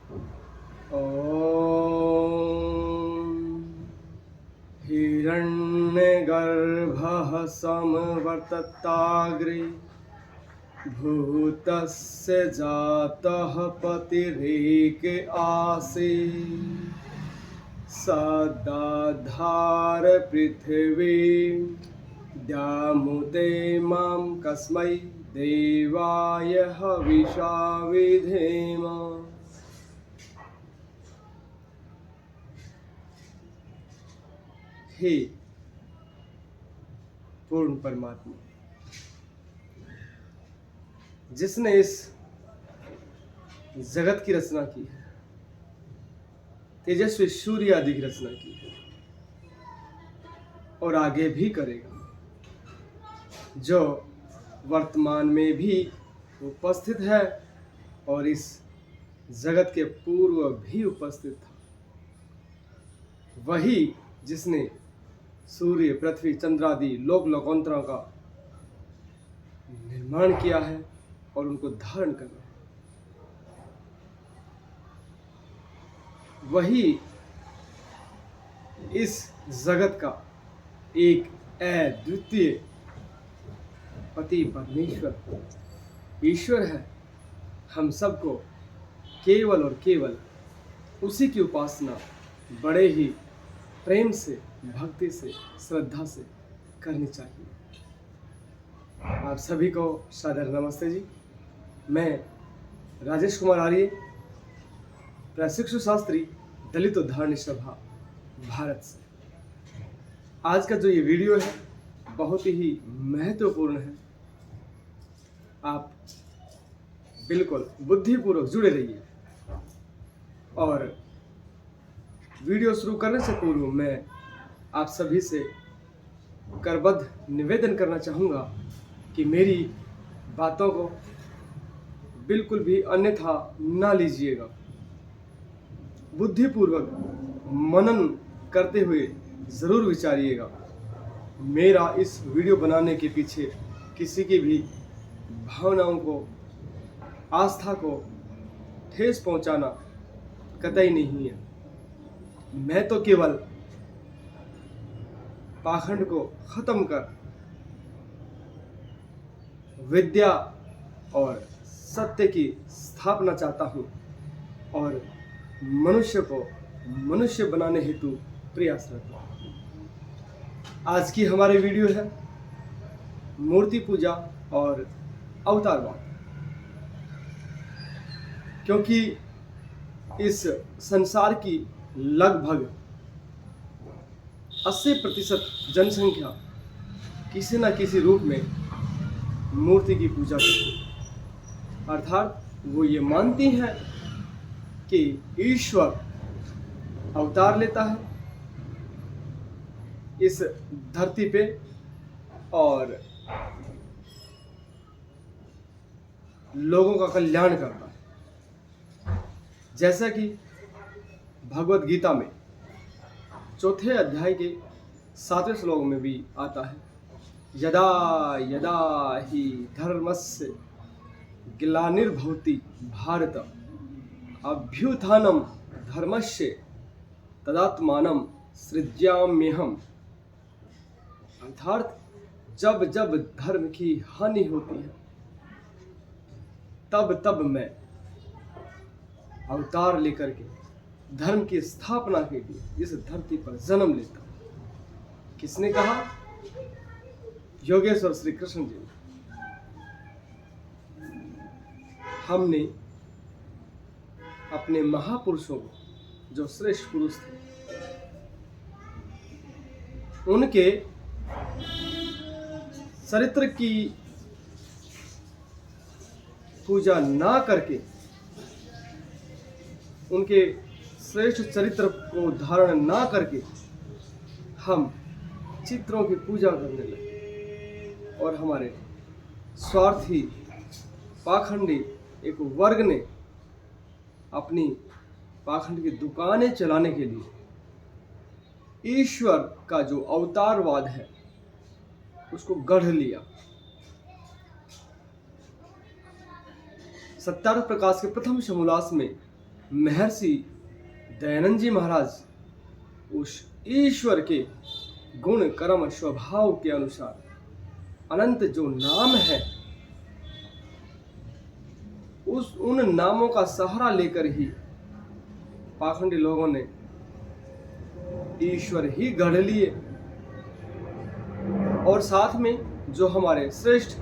ॐ हिरण्यगर्भः समवर्तताग्रे भूतस्य जातः पतिरेक आसीत् सदाधार पृथिवीं द्यामुते मां कस्मै देवाय हविषा विधेम। हे पूर्ण परमात्मा, जिसने इस जगत की रचना की है, तेजस्वी सूर्य आदि की रचना की है और आगे भी करेगा, जो वर्तमान में भी उपस्थित है और इस जगत के पूर्व भी उपस्थित था। वही जिसने सूर्य, पृथ्वी, चंद्रादि लोक लोकांतरों का निर्माण किया है और उनको धारण करना है। वही इस जगत का एक अद्वितीय पति परमेश्वर ईश्वर है। हम सबको केवल और केवल उसी की उपासना बड़े ही प्रेम से, भक्ति से, श्रद्धा से करनी चाहिए। आप सभी को सादर नमस्ते जी। मैं राजेश कुमार आर्य, प्रशिक्षु शास्त्री, दलित उद्धार सभा भारत से। आज का जो ये वीडियो है बहुत ही महत्वपूर्ण है। आप बिल्कुल बुद्धिपूर्वक जुड़े रहिए। और वीडियो शुरू करने से पूर्व मैं आप सभी से करबद्ध निवेदन करना चाहूँगा कि मेरी बातों को बिल्कुल भी अन्यथा ना लीजिएगा। बुद्धिपूर्वक मनन करते हुए ज़रूर विचारिएगा। मेरा इस वीडियो बनाने के पीछे किसी की भी भावनाओं को, आस्था को ठेस पहुंचाना कतई नहीं है। मैं तो केवल पाखंड को खत्म कर विद्या और सत्य की स्थापना चाहता हूँ और मनुष्य को मनुष्य बनाने हेतु प्रयासरत हूँ। आज की हमारी वीडियो है मूर्ति पूजा और अवतारवाद। क्योंकि इस संसार की लगभग 80% जनसंख्या किसी न किसी रूप में मूर्ति की पूजा करती है। अर्थात वो ये मानती हैं कि ईश्वर अवतार लेता है इस धरती पे और लोगों का कल्याण करता है। जैसा कि भगवत गीता में 4 अध्याय के 7वें श्लोक में भी आता है, यदा यदा हि धर्मस्य ग्लानिर्भवति भारत अभ्युत्थानं धर्मस्य तदात्मानं सृज्याम्यहम्। अर्थात जब जब धर्म की हानि होती है तब तब मैं अवतार लेकर के धर्म की स्थापना के लिए इस धरती पर जन्म लेता हूं। किसने कहा? योगेश्वर श्री कृष्ण जी ने। हमने अपने महापुरुषों को, जो श्रेष्ठ पुरुष थे, उनके चरित्र की पूजा ना करके, उनके श्रेष्ठ चरित्र को धारण ना करके हम चित्रों की पूजा करने लगे और हमारे स्वार्थी पाखंडी एक वर्ग ने अपनी पाखंड की दुकानें चलाने के लिए ईश्वर का जो अवतारवाद है उसको गढ़ लिया। सत्यार्थ प्रकाश के प्रथम समोल्लास में महर्षि दयानंद जी महाराज उस ईश्वर के गुण कर्म स्वभाव के अनुसार अनंत जो नाम है उन नामों का सहारा लेकर ही पाखंडी लोगों ने ईश्वर ही गढ़ लिए, और साथ में जो हमारे श्रेष्ठ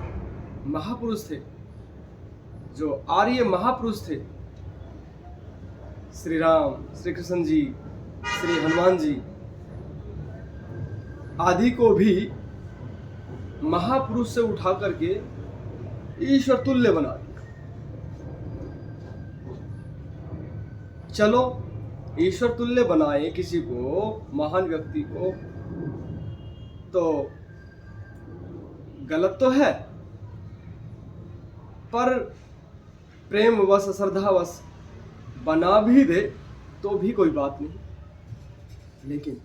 महापुरुष थे, जो आर्य महापुरुष थे, श्री राम, श्री कृष्ण जी, श्री हनुमान जी आदि को भी महापुरुष से उठा करके ईश्वर तुल्य बना दिया। चलो ईश्वर तुल्य बनाए किसी को, महान व्यक्ति को, तो गलत तो है, पर प्रेम वश श्रद्धा वश बना भी दे तो भी कोई बात नहीं। लेकिन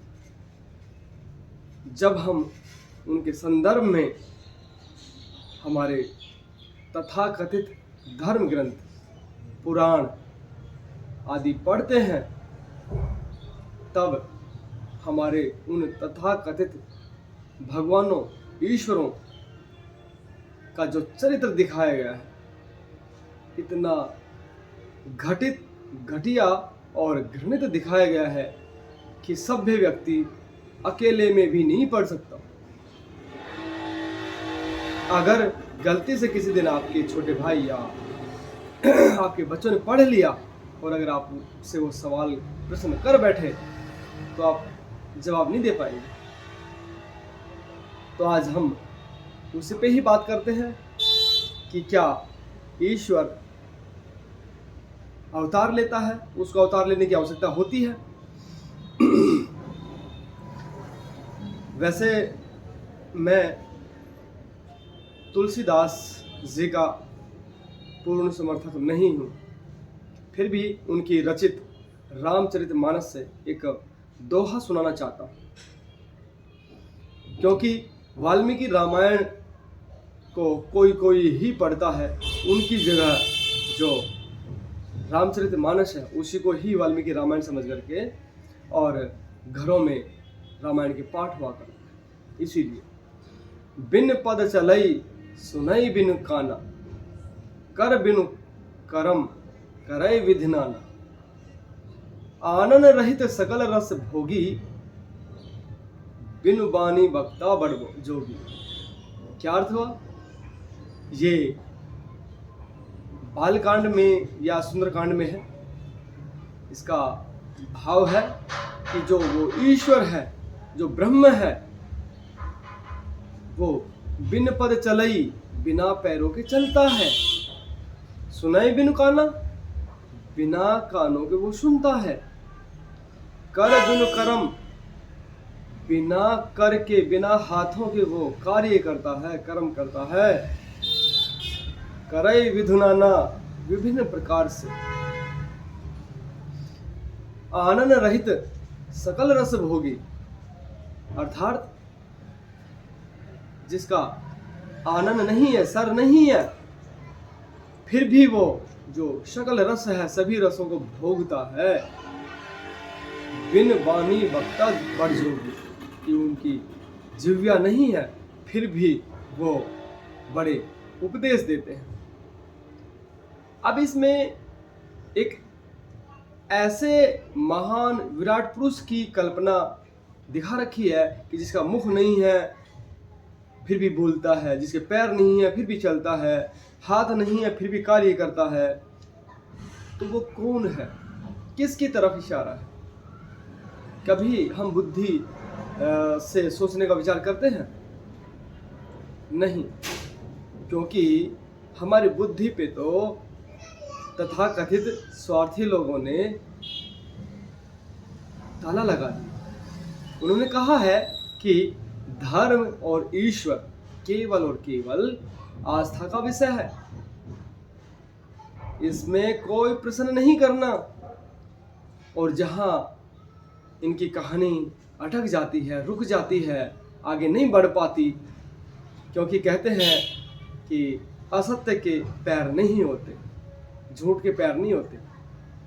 जब हम उनके संदर्भ में हमारे तथाकथित धर्म ग्रंथ, पुराण आदि पढ़ते हैं, तब हमारे उन तथाकथित भगवानों, ईश्वरों का जो चरित्र दिखाया गया है, इतना घटित, घटिया और घृणित दिखाया गया है कि सभ्य व्यक्ति अकेले में भी नहीं पढ़ सकता। अगर गलती से किसी दिन आपके छोटे भाई या आपके बच्चों ने पढ़ लिया और अगर आप से वो सवाल प्रश्न कर बैठे तो आप जवाब नहीं दे पाएंगे। तो आज हम उसी पे ही बात करते हैं कि क्या ईश्वर अवतार लेता है, उसको अवतार लेने की आवश्यकता होती है। वैसे मैं तुलसीदास जी का पूर्ण समर्थक नहीं हूँ, फिर भी उनकी रचित रामचरितमानस से एक दोहा सुनाना चाहता हूँ, क्योंकि वाल्मीकि रामायण को कोई कोई ही पढ़ता है, उनकी जगह जो रामचरितमानस है उसी को ही वाल्मीकि रामायण समझ करके और घरों में रामायण के पाठ हुआ करते हैं। इसीलिए बिन पद चलई सुनई बिनु काना, कर बिनु करम करय विधि नाना, आनन रहित सकल रस भोगी, बिनु बानी बक्ता बड़ जोगी। क्या अर्थ हुआ? ये बालकांड में या सुंदरकांड में है। इसका भाव है कि जो वो ईश्वर है, जो ब्रह्म है, वो बिन पद चलई, बिना पैरों के चलता है। सुनाई बिनु काना, बिना कानों के वो सुनता है। कर बिनु करम, बिना कर के, बिना हाथों के वो कार्य करता है, कर्म करता है। करई विधि नाना, विभिन्न प्रकार से। आनन रहित सकल रस भोगी, अर्थात जिसका आनंद नहीं है, सर नहीं है, फिर भी वो जो सकल रस है, सभी रसों को भोगता है। बिन वाणी वक्ता बड़ जोगी, कि उनकी जिह्वा नहीं है, फिर भी वो बड़े उपदेश देते हैं। अब इसमें एक ऐसे महान विराट पुरुष की कल्पना दिखा रखी है कि जिसका मुख नहीं है फिर भी बोलता है, जिसके पैर नहीं है फिर भी चलता है, हाथ नहीं है फिर भी कार्य करता है। तो वो कौन है? किसकी तरफ इशारा है? कभी हम बुद्धि से सोचने का विचार करते हैं? नहीं, क्योंकि हमारी बुद्धि पे तो तथाकथित स्वार्थी लोगों ने ताला लगा दिया। उन्होंने कहा है कि धर्म और ईश्वर केवल और केवल आस्था का विषय है, इसमें कोई प्रश्न नहीं करना। और जहां इनकी कहानी अटक जाती है, रुक जाती है, आगे नहीं बढ़ पाती, क्योंकि कहते हैं कि असत्य के पैर नहीं होते, झूठ के पैर नहीं होते।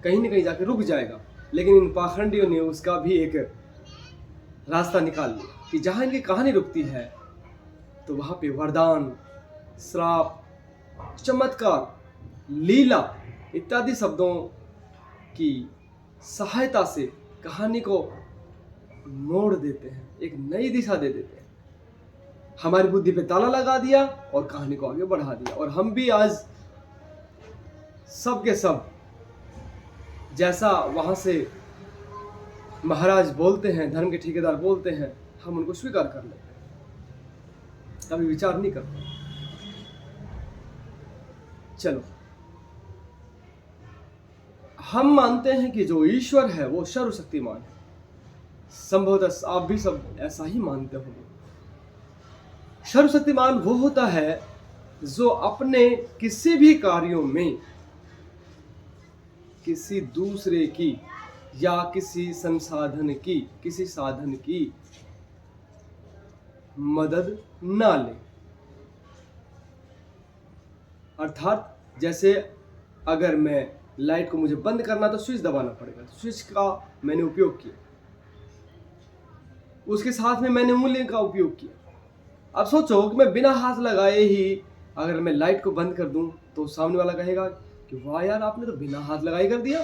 कहीं न कहीं जाके रुक जाएगा। लेकिन इन पाखंडियों ने उसका भी एक रास्ता निकाल लिया कि जहाँ इनकी कहानी रुकती है तो वहाँ पे वरदान, श्राप, चमत्कार, लीला इत्यादि शब्दों की सहायता से कहानी को मोड़ देते हैं, एक नई दिशा दे देते हैं। हमारी बुद्धि पे ताला लगा दिया और कहानी को आगे बढ़ा दिया। और हम भी आज सब के सब जैसा वहां से महाराज बोलते हैं, धर्म के ठेकेदार बोलते हैं, हम उनको स्वीकार कर लेते हैं, कभी विचार नहीं करते। चलो, हम मानते हैं कि जो ईश्वर है वो सर्वशक्तिमान है। संभवतः आप भी सब ऐसा ही मानते होंगे। सर्वशक्तिमान वो होता है जो अपने किसी भी कार्यों में किसी दूसरे की या किसी संसाधन की, किसी साधन की मदद ना ले। अर्थात जैसे अगर मैं लाइट को मुझे बंद करना तो स्विच दबाना पड़ेगा, स्विच का मैंने उपयोग किया, उसके साथ में मैंने उंगली का उपयोग किया। अब सोचो कि मैं बिना हाथ लगाए ही अगर मैं लाइट को बंद कर दूं तो सामने वाला कहेगा कि वाह यार, आपने तो बिना हाथ लगाए कर दिया।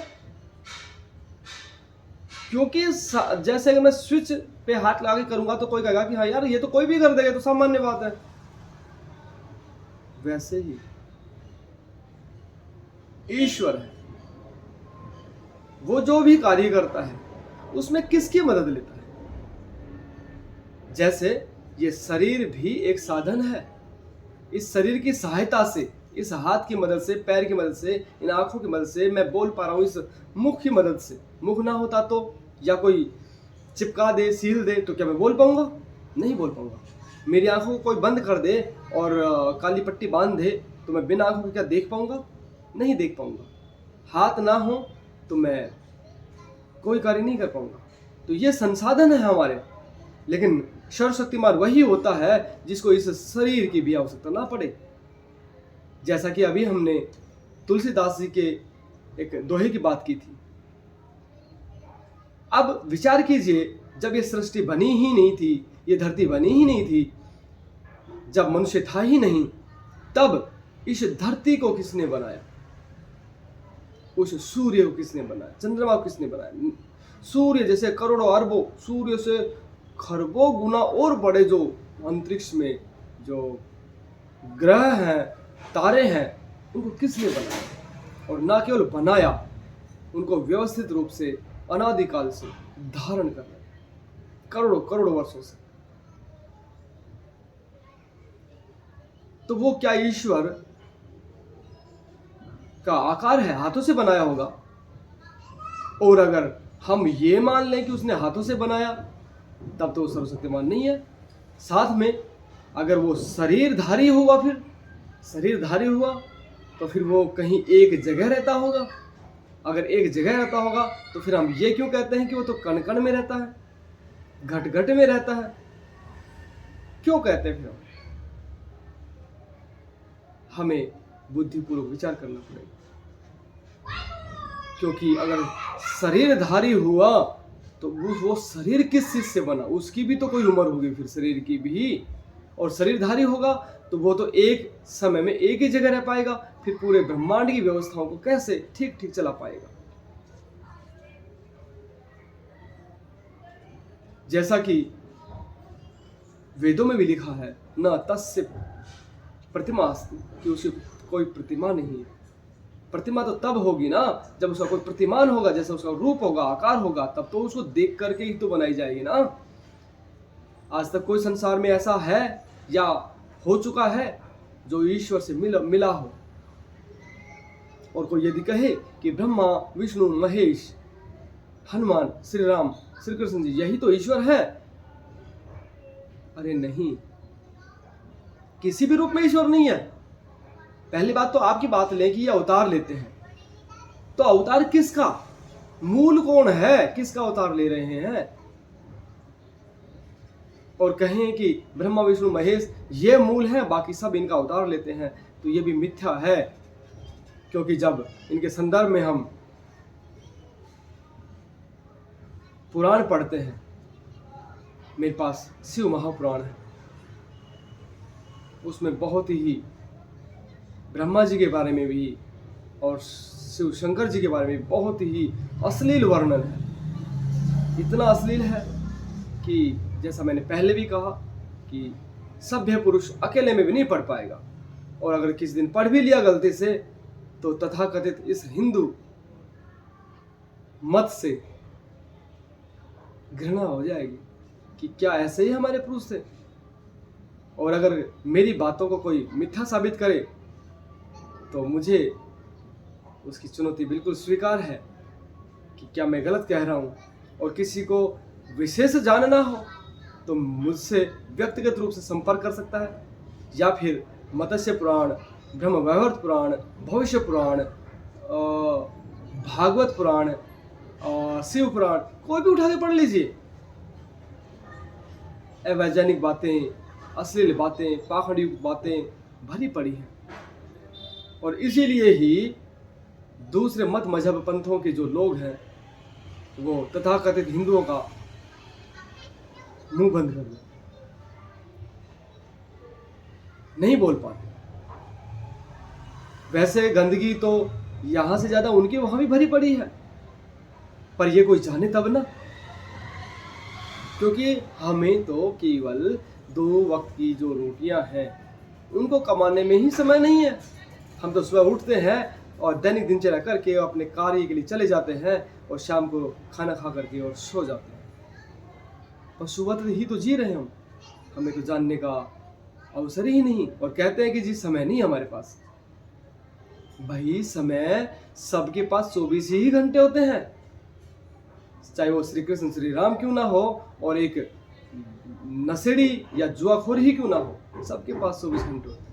क्योंकि जैसे अगर मैं स्विच पे हाथ लगा के करूंगा तो कोई कहेगा कि हाँ यार, ये तो कोई भी कर देगा, तो सामान्य बात है। वैसे ही ईश्वर है, वो जो भी कार्य करता है उसमें किसकी मदद लेता है। जैसे ये शरीर भी एक साधन है, इस शरीर की सहायता से, इस हाथ की मदद से, पैर की मदद से, इन आंखों की मदद से मैं बोल पा रहा हूँ, इस मुख की मदद से। मुख ना होता तो, या कोई चिपका दे, सील दे, तो क्या मैं बोल पाऊंगा? नहीं बोल पाऊंगा। मेरी आंखों को कोई बंद कर दे और काली पट्टी बांध दे तो मैं बिना आंखों के क्या देख पाऊंगा? नहीं देख पाऊंगा। हाथ ना हो तो मैं कोई कार्य नहीं कर पाऊंगा। तो ये संसाधन है हमारे। लेकिन सर्वशक्तिमान वही होता है जिसको इस शरीर की भी आवश्यकता ना पड़े। जैसा कि अभी हमने तुलसीदास जी के एक दोहे की बात की थी। अब विचार कीजिए, जब ये सृष्टि बनी ही नहीं थी, ये धरती बनी ही नहीं थी, जब मनुष्य था ही नहीं, तब इस धरती को किसने बनाया? उस सूर्य को किसने बनाया? चंद्रमा को किसने बनाया? सूर्य जैसे करोड़ों अरबों, सूर्य से खरबों गुना और बड़े जो अंतरिक्ष में जो ग्रह हैं, तारे हैं, उनको किसने बनाया? और ना केवल बनाया, उनको व्यवस्थित रूप से अनादिकाल से धारण कर रहे, करोड़ों करोड़ों वर्षों से। तो वो क्या ईश्वर का आकार है? हाथों से बनाया होगा। और अगर हम ये मान लें कि उसने हाथों से बनाया, तब तो वो सर्वशक्तिमान नहीं है। साथ में अगर वो शरीरधारी हुआ, फिर शरीरधारी हुआ तो फिर वो कहीं एक जगह रहता होगा। अगर एक जगह रहता होगा तो फिर हम ये क्यों कहते हैं कि वो तो कण कण में रहता है, घट घट में रहता है? क्यों कहते हैं? फिर हमें बुद्धिपूर्वक विचार करना पड़ेगा। क्योंकि अगर शरीरधारी हुआ तो वो शरीर किस चीज से बना? उसकी भी तो कोई उम्र होगी फिर शरीर की भी। और शरीरधारी होगा तो वो तो एक समय में एक ही जगह रह पाएगा, फिर पूरे ब्रह्मांड की व्यवस्थाओं को कैसे ठीक ठीक चला पाएगा? जैसा कि वेदों में भी लिखा है, न तस्य प्रतिमा अस्ति, कि उसकी कोई प्रतिमा नहीं है। प्रतिमा तो तब होगी ना जब उसका कोई प्रतिमान होगा, जैसा उसका रूप होगा, आकार होगा, तब तो उसको देख करके ही तो बनाई जाएगी ना। आज तक कोई संसार में ऐसा है या हो चुका है जो ईश्वर से मिला हो? और कोई यदि कहे कि ब्रह्मा, विष्णु, महेश, हनुमान, श्री राम, श्री कृष्ण जी यही तो ईश्वर है, अरे नहीं, किसी भी रूप में ईश्वर नहीं है। पहली बात तो आपकी बात लें कि ये अवतार लेते हैं, तो अवतार किसका? मूल कौन है? किसका अवतार ले रहे हैं? और कहें कि ब्रह्मा, विष्णु, महेश ये मूल है, बाकी सब इनका अवतार लेते हैं, तो ये भी मिथ्या है। क्योंकि जब इनके संदर्भ में हम पुराण पढ़ते हैं, मेरे पास शिव महापुराण है। उसमें बहुत ही ब्रह्मा जी के बारे में भी और शिव शंकर जी के बारे में बहुत ही अश्लील वर्णन है। इतना अश्लील है कि जैसा मैंने पहले भी कहा कि सभ्य पुरुष अकेले में भी नहीं पढ़ पाएगा, और अगर किसी दिन पढ़ भी लिया गलती से तो तथाकथित इस हिंदू मत से घृणा हो जाएगी कि क्या ऐसे ही हमारे पुरुष थे। और अगर मेरी बातों को कोई मिथ्या साबित करे तो मुझे उसकी चुनौती बिल्कुल स्वीकार है कि क्या मैं गलत कह रहा हूँ। और किसी को विशेष जानना हो तो मुझसे व्यक्तिगत रूप से संपर्क कर सकता है, या फिर मत्स्य पुराण, ब्रह्म वैवर्त पुराण, भविष्य पुराण, भागवत पुराण, शिव पुराण, कोई भी उठा के पढ़ लीजिए। अवैज्ञानिक बातें, अश्लील बातें, पाखंडयुक्त बातें भरी पड़ी हैं। और इसीलिए ही दूसरे मत मजहब पंथों के जो लोग हैं वो तथाकथित हिंदुओं का मुंह बंद कर देते, नहीं बोल पाते। वैसे गंदगी तो यहां से ज्यादा उनके वहां भी भरी पड़ी है, पर ये कोई जाने तब ना, क्योंकि हमें तो केवल 2 वक्त की जो रोटियां हैं उनको कमाने में ही समय नहीं है। हम तो सुबह उठते हैं और दैनिक दिनचर्या करके अपने कार्य के लिए चले जाते हैं और शाम को खाना खा करके और सो जाते हैं। पशुवत ही तो जी रहे हैं हम, हमें तो जानने का अवसर ही नहीं। और कहते हैं कि जी समय नहीं हमारे पास। भाई समय सबके पास 24 ही घंटे होते हैं, चाहे वो श्री कृष्ण श्री राम क्यों ना हो और एक नशेड़ी या जुआखोर ही क्यों ना हो, सबके पास 24 घंटे होते हैं।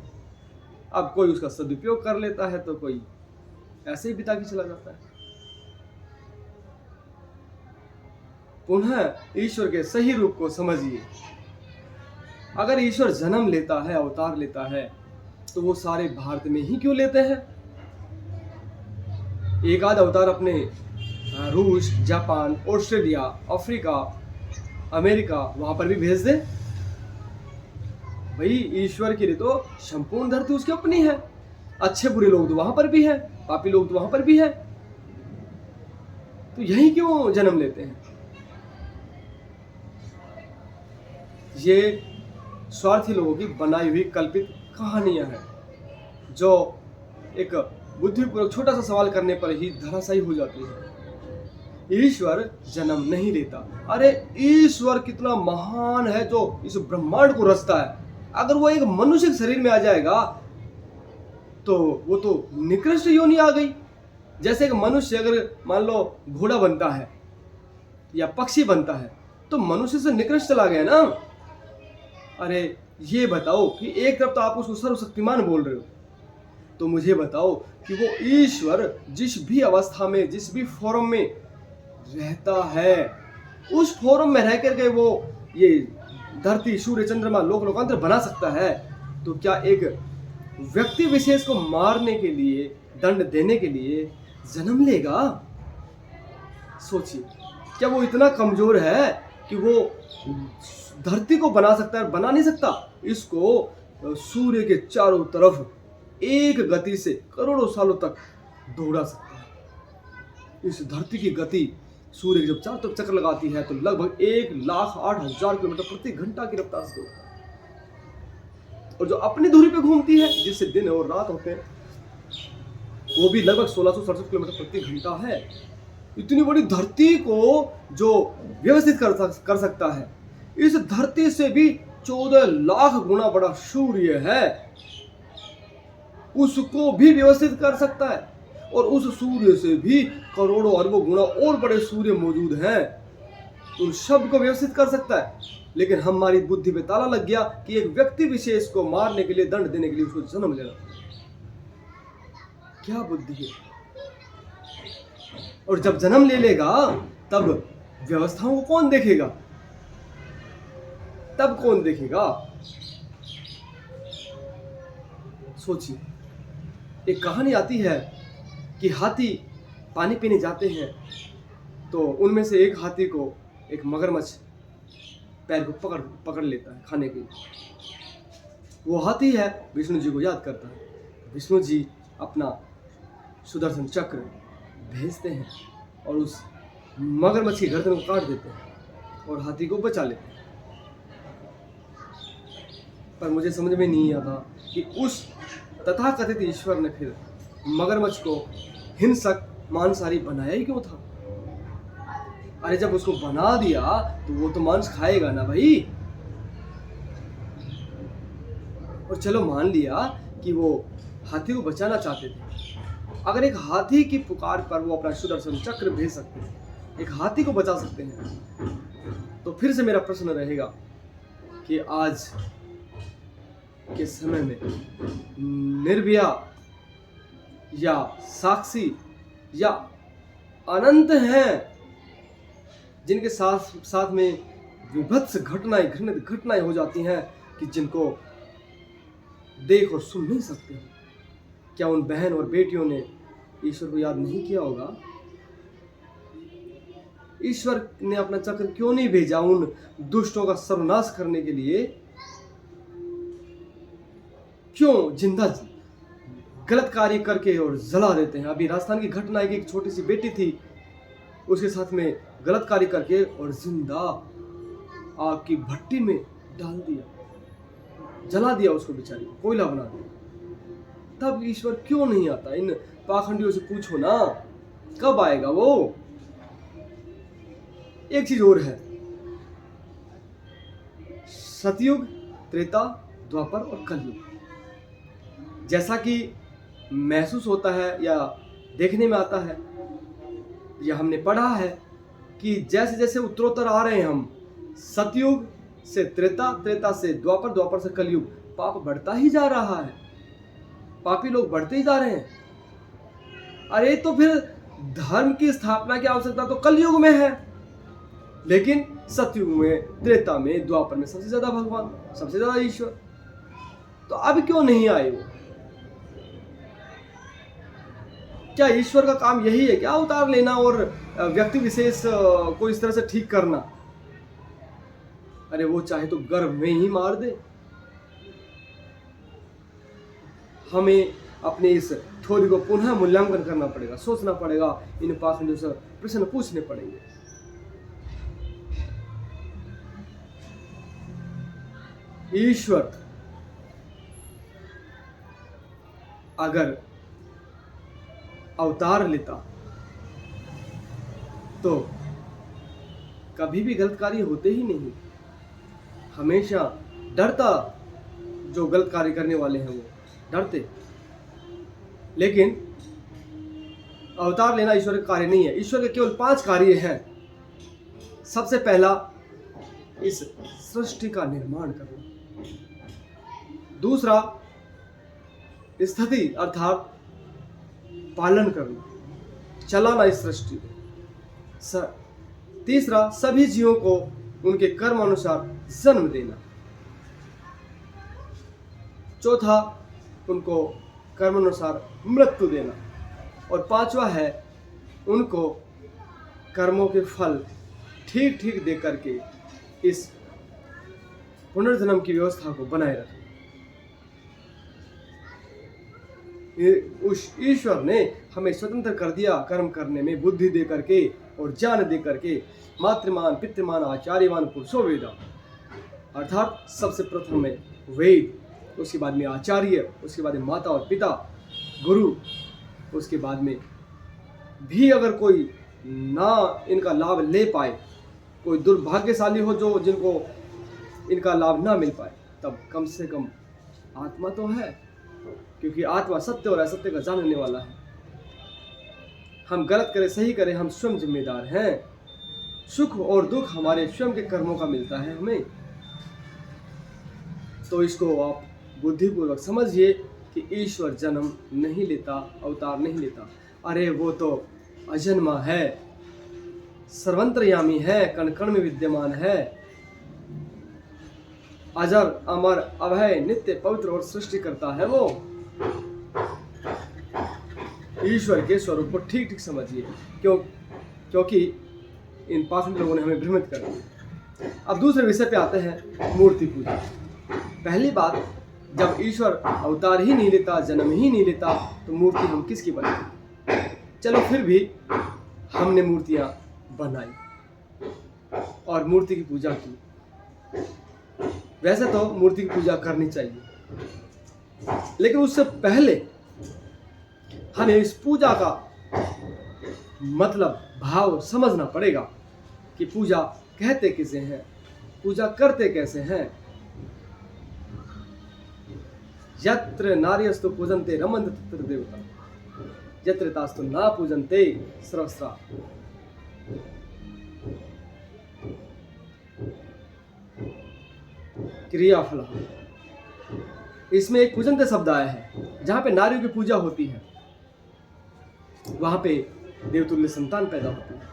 अब कोई उसका सदुपयोग कर लेता है तो कोई ऐसे ही बिता के चला जाता है। पुनः ईश्वर के सही रूप को समझिए। अगर ईश्वर जन्म लेता है, अवतार लेता है, तो वो सारे भारत में ही क्यों लेते हैं? एक आध अवतार अपने रूस, जापान, ऑस्ट्रेलिया, अफ्रीका, अमेरिका वहां पर भी भेज दे। भाई ईश्वर के लिए तो संपूर्ण धरती उसकी अपनी है। अच्छे बुरे लोग तो वहां पर भी है, पापी लोग तो वहां पर भी है, तो यही क्यों जन्म लेते हैं? ये स्वार्थी लोगों की बनाई हुई कल्पित कहानियां हैं जो एक बुद्धिपूर्वक छोटा सा सवाल करने पर ही धराशायी हो जाती है। ईश्वर जन्म नहीं लेता। अरे ईश्वर कितना महान है जो इस ब्रह्मांड को रचता है। अगर वो एक मनुष्य के शरीर में आ जाएगा तो वो तो निकृष्ट योनि आ गई। जैसे एक मनुष्य अगर मान लो घोड़ा बनता है या पक्षी बनता है तो मनुष्य से निकृष्ट चला गया ना। अरे ये बताओ कि एक तरफ तो आप उसको सर्वशक्तिमान बोल रहे हो, तो मुझे बताओ कि वो ईश्वर जिस भी अवस्था में, जिस भी फॉर्म में रहता है, उस फॉर्म में रह करके वो ये धरती, सूर्य, चंद्रमा, लोक लोकांतर बना सकता है, तो क्या एक व्यक्ति विशेष को मारने के लिए, दंड देने के लिए जन्म लेगा? सोचिए, क्या वो इतना कमजोर है कि वो धरती को बना सकता है? बना नहीं सकता। इसको सूर्य के चारों तरफ एक गति से करोड़ों सालों तक दौड़ा सकता है। इस धरती की गति सूर्य जब चारों तरफ चक्कर लगाती है तो लगभग 1,08,000 किलोमीटर प्रति घंटा की रफ्तार से दौड़ता है। और जो अपनी धुरी पे घूमती है, जिससे दिन और रात होते हैं, वो भी लगभग 1667 किलोमीटर प्रति घंटा है। इतनी बड़ी धरती को जो व्यवस्थित कर सकता है, इस धरती से भी 14 लाख गुना बड़ा सूर्य है, उसको भी व्यवस्थित कर सकता है। और उस सूर्य से भी करोड़ों अरबों गुना और बड़े सूर्य मौजूद हैं, उन सब को व्यवस्थित कर सकता है। लेकिन हमारी बुद्धि पे ताला लग गया कि एक व्यक्ति विशेष को मारने के लिए, दंड देने के लिए उसको जन्म लेना। क्या बुद्धि है? और जब जन्म ले लेगा तब व्यवस्थाओं को कौन देखेगा? तब कौन देखेगा? सोचिए, एक कहानी आती है कि हाथी पानी पीने जाते हैं तो उनमें से एक हाथी को एक मगरमच्छ पैर को पकड़ पकड़ लेता है खाने के लिए। वो हाथी है, विष्णु जी को याद करता है। विष्णु जी अपना सुदर्शन चक्र भेजते हैं और उस मगरमच्छ की गर्दन को काट देते हैं और हाथी को बचा लेते हैं। पर मुझे समझ में नहीं आता कि उस तथाकथित ईश्वर ने फिर मगरमच्छ को हिंसक मांसाहारी बनाया ही क्यों था? अरे जब उसको बना दिया तो वो तो मांस खाएगा ना भाई। और चलो मान लिया कि वो हाथी को बचाना चाहते थे। अगर एक हाथी की पुकार पर वो अपना सुदर्शन चक्र भेज सकते हैं, एक हाथी को बचा सकते हैं, तो फिर से मेरा प्रश्न रहेगा कि आज के समय में निर्भया या साक्षी या अनंत हैं जिनके साथ साथ में विभत्स घटनाएं, घृणित घटनाएं हो जाती हैं कि जिनको देख और सुन नहीं सकते। क्या उन बहन और बेटियों ने ईश्वर को याद नहीं किया होगा? ईश्वर ने अपना चक्र क्यों नहीं भेजा उन दुष्टों का सर्वनाश करने के लिए? क्यों जिंदा गलत कार्य करके और जला देते हैं? अभी राजस्थान की घटना है कि एक छोटी सी बेटी थी, उसके साथ में गलत कार्य करके और जिंदा आग की भट्टी में डाल दिया, जला दिया उसको, बेचारी को कोयला बना दिया। तब ईश्वर क्यों नहीं आता? इन पाखंडियों से पूछो ना, कब आएगा वो? एक चीज और है, सतयुग, त्रेता, द्वापर और कलयुग। जैसा कि महसूस होता है या देखने में आता है या हमने पढ़ा है कि जैसे जैसे उत्तरोत्तर आ रहे हैं हम, सतयुग से त्रेता, त्रेता से द्वापर, द्वापर से कलयुग, पाप बढ़ता ही जा रहा है, पापी लोग बढ़ते ही जा रहे हैं। अरे तो फिर धर्म की स्थापना की आवश्यकता तो कलयुग में है, लेकिन सतयुग में, त्रेता में, द्वापर में सबसे ज्यादा भगवान, सबसे ज्यादा ईश्वर, तो अब क्यों नहीं आए वो? क्या ईश्वर का काम यही है क्या, अवतार लेना और व्यक्ति विशेष को इस तरह से ठीक करना? अरे वो चाहे तो गर्भ में ही मार दे। हमें अपने इस थ्योरी को पुनः मूल्यांकन करना पड़ेगा, सोचना पड़ेगा, इन पाखंडियों से प्रश्न पूछने पड़ेंगे। ईश्वर अगर अवतार लेता तो कभी भी गलत कार्य होते ही नहीं। हमेशा डरता, जो गलत कार्य करने वाले हैं वो डरते। लेकिन अवतार लेना ईश्वर का कार्य नहीं है। ईश्वर के केवल 5 कार्य हैं। सबसे पहला, इस सृष्टि का निर्माण करना। दूसरा, स्थिति अर्थात पालन करना, चलाना इस सृष्टि को। तीसरा, सभी जीवों को उनके कर्म अनुसार जन्म देना। चौथा, उनको कर्म अनुसार मृत्यु देना। और पांचवा है, उनको कर्मों के फल ठीक ठीक दे करके इस पुनर्जन्म की व्यवस्था को बनाए रखना। उस ईश्वर ने हमें स्वतंत्र कर दिया कर्म करने में, बुद्धि दे करके और ज्ञान दे करके। मातृमान पितृमान आचार्यमान पुरुषो वेदा, अर्थात सबसे प्रथम में वेद, उसके बाद में आचार्य, उसके बाद में माता और पिता, गुरु, उसके बाद में भी अगर कोई ना इनका लाभ ले पाए, कोई दुर्भाग्यशाली हो जो जिनको इनका लाभ ना मिल पाए, तब कम से कम आत्मा तो है, क्योंकि आत्मा सत्य और असत्य का जानने वाला है। हम गलत करें सही करें, हम स्वयं जिम्मेदार हैं। सुख और दुख हमारे स्वयं के कर्मों का मिलता है हमें। तो इसको आप बुद्धिपूर्वक समझिए कि ईश्वर जन्म नहीं लेता, अवतार नहीं लेता। अरे वो तो अजन्मा है, सर्वंतर्यामी है, कण कण में विद्यमान है, अजर अमर अभय नित्य पवित्र और सृष्टि करता है वो। ईश्वर के स्वरूप को ठीक ठीक समझिए, क्योंकि इन पाषंड लोगों ने हमें भ्रमित कर दिया। अब दूसरे विषय पे आते हैं, मूर्ति पूजा। पहली बात, जब ईश्वर अवतार ही नहीं लेता, जन्म ही नहीं लेता, तो मूर्ति हम किसकी बनाएं? चलो फिर भी हमने मूर्तियां बनाई और मूर्ति की पूजा की। वैसे तो मूर्ति की पूजा करनी चाहिए, लेकिन उससे पहले हमें इस पूजा का मतलब भाव समझना पड़ेगा कि पूजा कहते किसे हैं, पूजा करते कैसे हैं। यत्र नार्यस्तु पूजन्ते रमन्ते तत्र देवता, यत्र तास्तु न पूजन्ते सर्वस्रा। क्रियाफल, इसमें एक पूजन्ते शब्द आया है। जहां पे नारियों की पूजा होती है वहां पे देवतुल्य संतान पैदा होती है।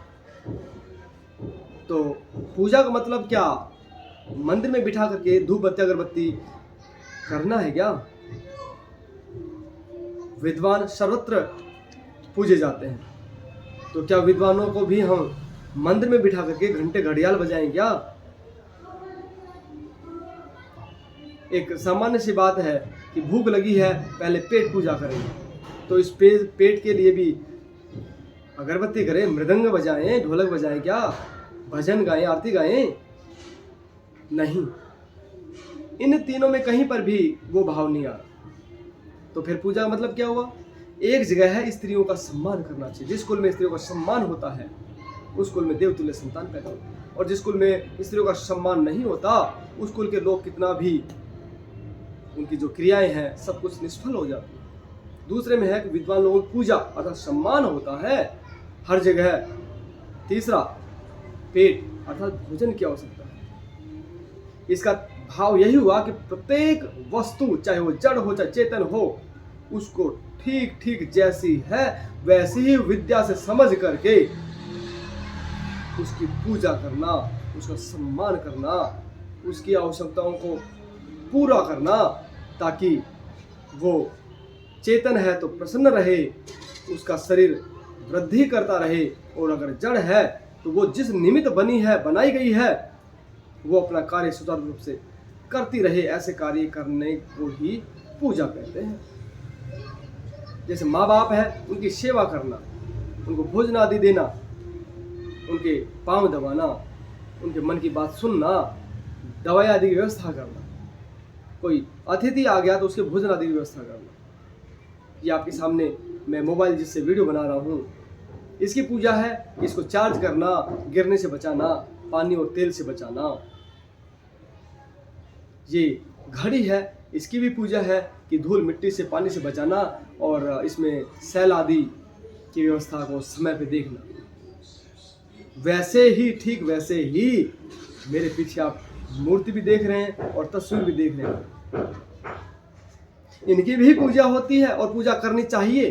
तो पूजा का मतलब क्या, मंदिर में बिठा करके धूप बत्ती अगरबत्ती करना है क्या? विद्वान सर्वत्र पूजे जाते हैं, तो क्या विद्वानों को भी हम मंदिर में बिठा करके घंटे घड़ियाल बजाएं क्या? एक सामान्य सी बात है कि भूख लगी है, पहले पेट पूजा करेंगे, तो इस पेट के लिए भी अगरबत्ती करें, मृदंग बजाएं, ढोलक बजाएं क्या? भजन गाएं, आरती गाएं? नहीं, इन तीनों में कहीं पर भी वो भाव नहीं आ रहा। तो फिर पूजा का मतलब क्या हुआ? एक जगह है स्त्रियों का सम्मान करना चाहिए। जिस कुल में स्त्रियों का सम्मान होता है उस कुल में देवतुल्य संतान पैदा होता है, और जिस कुल में स्त्रियों का सम्मान नहीं होता उस कुल के लोग कितना भी उनकी जो क्रियाएं हैं सब कुछ निष्फल हो जाती है। दूसरे में है कि विद्वान लोगों की पूजा अर्थात सम्मान होता है हर जगह। तीसरा, पेट अर्थात भोजन की आवश्यकता है। इसका भाव यही हुआ कि प्रत्येक वस्तु, चाहे वो जड़ हो चाहे चेतन हो, उसको ठीक ठीक जैसी है वैसी ही विद्या से समझ करके उसकी पूजा करना, उसका सम्मान करना, उसकी आवश्यकताओं को पूरा करना, ताकि वो चेतन है तो प्रसन्न रहे, उसका शरीर वृद्धि करता रहे, और अगर जड़ है तो वो जिस निमित्त बनी है, बनाई गई है, वो अपना कार्य सुचारू रूप से करती रहे। ऐसे कार्य करने को ही पूजा कहते हैं। जैसे माँ बाप है, उनकी सेवा करना, उनको भोजन आदि देना, उनके पांव दबाना, उनके मन की बात सुनना, दवाई आदि की व्यवस्था करना, कोई अतिथि आ गया तो उसके भोजन आदि की व्यवस्था करना। ये आपके सामने मैं मोबाइल जिससे वीडियो बना रहा हूँ, इसकी पूजा है, इसको चार्ज करना, गिरने से बचाना, पानी और तेल से बचाना। ये घड़ी है, इसकी भी पूजा है कि धूल मिट्टी से, पानी से बचाना, और इसमें सेल आदि की व्यवस्था को समय पे देखना। वैसे ही, ठीक वैसे ही मेरे पीछे आप मूर्ति भी देख रहे हैं और तस्वीर भी देख रहे हैं, इनकी भी पूजा होती है और पूजा करनी चाहिए।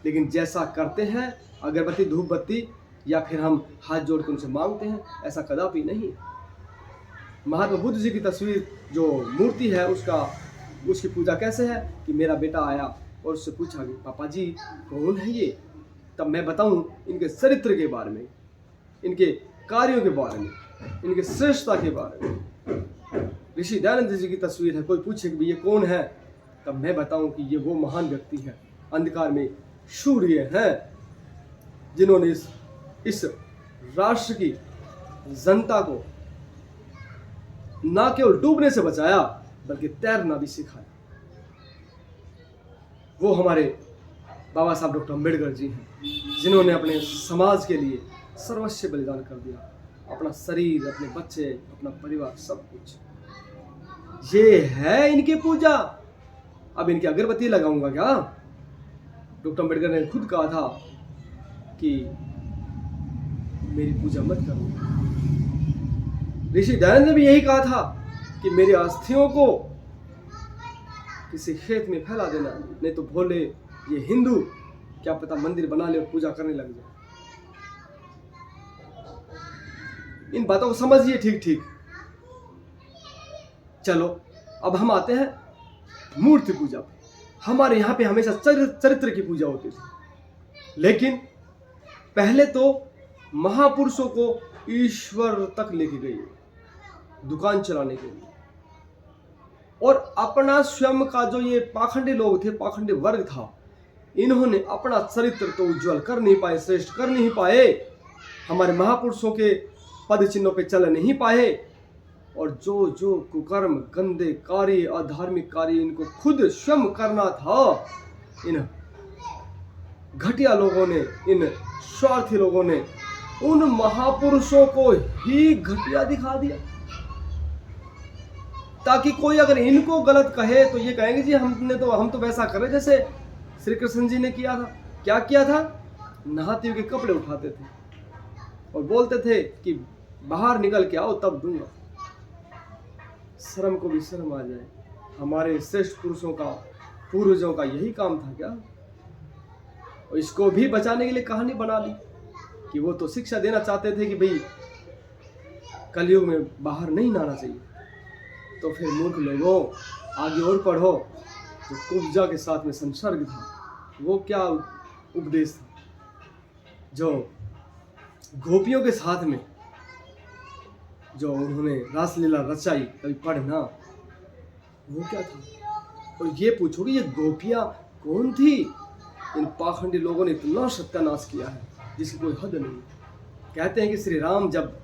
लेकिन जैसा करते हैं अगरबत्ती धूप बत्ती, या फिर हम हाथ जोड़ कर उनसे मांगते हैं, ऐसा कदापि नहीं। महात्मा बुद्ध जी की तस्वीर जो मूर्ति है उसकी पूजा कैसे है कि मेरा बेटा आया और उससे पूछा कि पापा जी कौन है ये, तब मैं बताऊं इनके चरित्र के बारे में, इनके कार्यों के बारे में, इनके श्रेष्ठता के बारे में। ऋषि दयानंद जी की तस्वीर है, कोई पूछे कि ये कौन है, तब मैं बताऊं कि ये वो महान व्यक्ति है, अंधकार में सूर्य हैं, जिन्होंने इस राष्ट्र की जनता को ना केवल डूबने से बचाया बल्कि तैरना भी सिखाया। वो हमारे बाबा साहब डॉक्टर अम्बेडकर जी हैं, जिन्होंने अपने समाज के लिए सर्वस्व बलिदान कर दिया, अपना शरीर, अपने बच्चे, अपना परिवार, सब कुछ। ये है इनकी पूजा। अब इनकी अगरबत्ती लगाऊंगा क्या? डॉक्टर अम्बेडकर ने खुद कहा था कि मेरी पूजा मत करो। ऋषि दयानंद ने भी यही कहा था कि मेरी अस्थियों को किसी खेत में फैला देना, नहीं तो भोले ये हिंदू क्या पता मंदिर बना ले और पूजा करने लग जाए। इन बातों को समझिए ठीक ठीक। चलो अब हम आते हैं मूर्ति पूजा पे। हमारे यहाँ पे हमेशा चरित्र की पूजा होती थी, लेकिन पहले तो महापुरुषों को ईश्वर तक लेके गई, दुकान चलाने के लिए। और अपना स्वयं का जो ये पाखंडी लोग थे, पाखंडी वर्ग था, इन्होंने अपना चरित्र तो उज्जवल कर नहीं पाए, श्रेष्ठ कर नहीं पाए, हमारे महापुरुषों के पद चिन्हों पे चल नहीं पाए। और जो जो कुकर्म, गंदे कार्य, अधार्मिक कार्य इनको खुद स्वयं करना था, इन घटिया लोगों ने, इन स्वार्थी लोगों ने उन महापुरुषों को ही घटिया दिखा दिया, ताकि कोई अगर इनको गलत कहे तो ये कहेंगे जी हम तो वैसा कर रहे जैसे श्री कृष्ण जी ने किया था। क्या किया था? नहाते हुए के कपड़े उठाते थे और बोलते थे कि बाहर निकल के आओ तब दूंगा। शर्म को भी शर्म आ जाए। हमारे श्रेष्ठ पुरुषों का, पूर्वजों का यही काम था क्या? और इसको भी बचाने के लिए कहानी बना दी कि वो तो शिक्षा देना चाहते थे कि भाई कलयुग में बाहर नहीं नहाना चाहिए। तो फिर मूर्ख लोगों, आगे और पढ़ो। जो कुब्जा के साथ में संसर्ग था, वो क्या उपदेश था? जो गोपियों के साथ में जो उन्होंने रासलीला रचाई, कभी पढ़ना, वो क्या था? और ये पूछोगे ये गोपियां कौन थी? इन पाखंडी लोगों ने इतना सत्यानाश किया है जिसकी कोई हद नहीं। कहते हैं कि श्री राम जब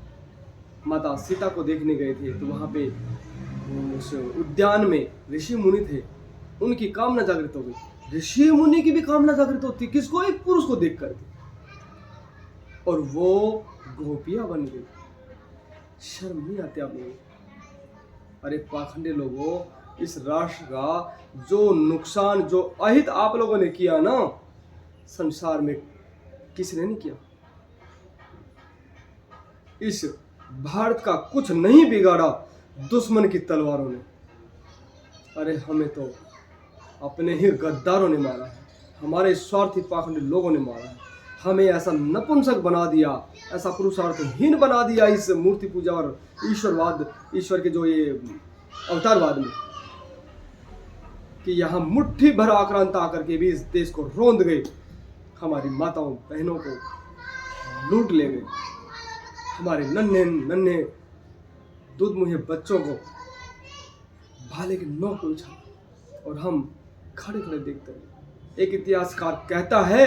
माता सीता को देखने गए थे तो वहाँ पे उस उद्यान में ऋषि मुनि थे, उनकी कामना जागृत हो गई। ऋषि मुनि की भी कामना जागृत होती किसको? एक पुरुष को देख करके, और वो गोपियां बन गई। शर्म नहीं आती आप लोगों? अरे पाखंडी लोगों, इस राष्ट्र का जो नुकसान, जो अहित आप लोगों ने किया ना, संसार में किसी ने नहीं किया। इस भारत का कुछ नहीं बिगाड़ा दुश्मन की तलवारों ने। अरे हमें तो अपने ही गद्दारों ने मारा है, हमारे स्वार्थी पाखंडी लोगों ने मारा है। हमें ऐसा नपुंसक बना दिया, ऐसा पुरुषार्थहीन बना दिया इस मूर्ति पूजा और ईश्वरवाद, ईश्वर के जो ये अवतारवाद में, कि यहाँ मुट्ठी भर आक्रांत आकर के भी इस देश को रौंद गए, हमारी माताओं बहनों को लूट ले गए, हमारे नन्हे नन्हे दूध मुहे बच्चों को भाले के नोक पे उछाला और हम खड़े खड़े देखते रहे। एक इतिहासकार कहता है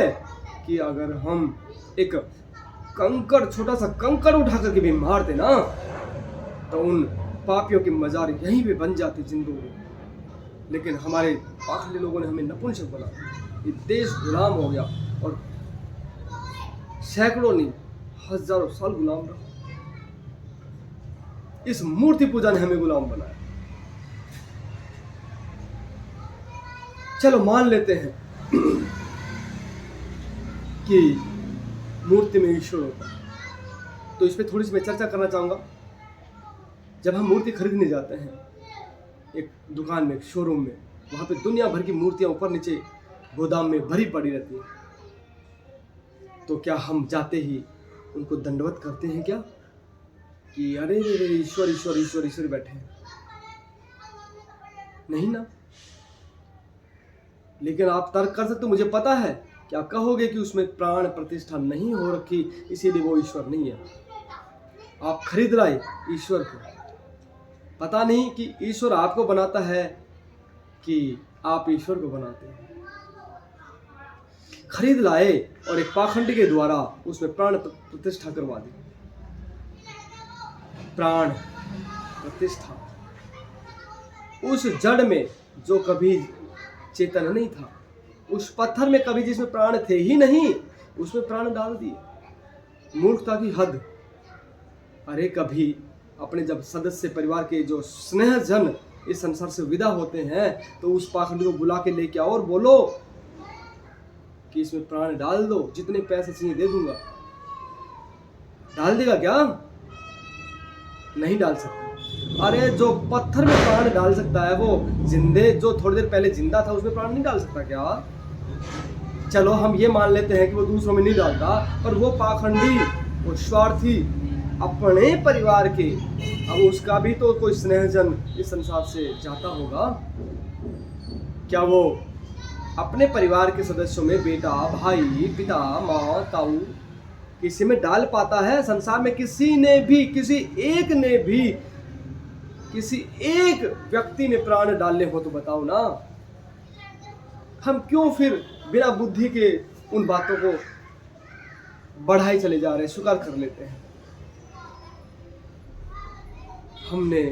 कि अगर हम एक कंकड़, छोटा सा कंकड़ उठा करके भी मारते ना, तो उन पापियों की मजार यहीं पे बन जाती जिंदों में। लेकिन हमारे पाखंडी लोगों ने हमें नपुंसक बना दिया, ये देश गुलाम हो गया और सैकड़ों नहीं हजारों साल गुलाम रहा। इस मूर्ति पूजा ने हमें गुलाम बनाया। चलो मान लेते हैं कि मूर्ति में ईश्वर होता है, तो इस पर थोड़ी सी मैं चर्चा करना चाहूँगा। जब हम मूर्ति खरीदने जाते हैं एक दुकान में, एक शोरूम में, वहाँ पे दुनिया भर की मूर्तियाँ ऊपर नीचे गोदाम में भरी पड़ी रहती हैं, तो क्या हम जाते ही उनको दंडवत करते हैं क्या कि अरे रे ईश्वर ईश्वर ईश्वर ईश्वर बैठे हैं? नहीं ना। लेकिन आप तर्क कर सकते हो, मुझे पता है कि आप कहोगे कि उसमें प्राण प्रतिष्ठा नहीं हो रखी, इसीलिए वो ईश्वर नहीं है। आप खरीद लाए ईश्वर को, पता नहीं कि ईश्वर आपको बनाता है कि आप ईश्वर को बनाते हैं। खरीद लाए और एक पाखंडी के द्वारा उसमें प्राण प्रतिष्ठा करवा दी। प्राण प्रतिष्ठा उस जड़ में जो कभी चेतन नहीं था, उस पत्थर में कभी जिसमें प्राण थे ही नहीं, उसमें प्राण डाल दिए। मूर्खता की हद। अरे कभी अपने जब सदस्य परिवार के जो स्नेहजन इस संसार से विदा होते हैं तो उस पाखंडी को बुला के लेके आओ और बोलो कि इसमें प्राण डाल दो, जितने पैसे चाहिए दे दूंगा। डाल देगा क्या? नहीं डाल सकता। अरे जो पत्थर में प्राण डाल सकता है वो जिंदे, जो थोड़ी देर पहले जिंदा था, उसमें प्राण नहीं डाल सकता क्या? चलो हम ये मान लेते हैं कि वो दूसरों में नहीं डालता, पर वो पाखंडी, वो स्वार्थी अपने परिवार के, अब उसका भी तो कोई स्नेहजन इस संसार से जाता होगा, क्या वो अपने परिवार के सदस्यों में बेटा, भाई, पिता, माँ, ताऊ, किसी में डाल पाता है? संसार में किसी ने भी, किसी एक ने भी, किसी एक व्यक्ति ने प्राण डालने हो तो बताओ ना। हम क्यों फिर बिना बुद्धि के उन बातों को बढ़ाए चले जा रहे हैं, स्वीकार कर लेते हैं। हमने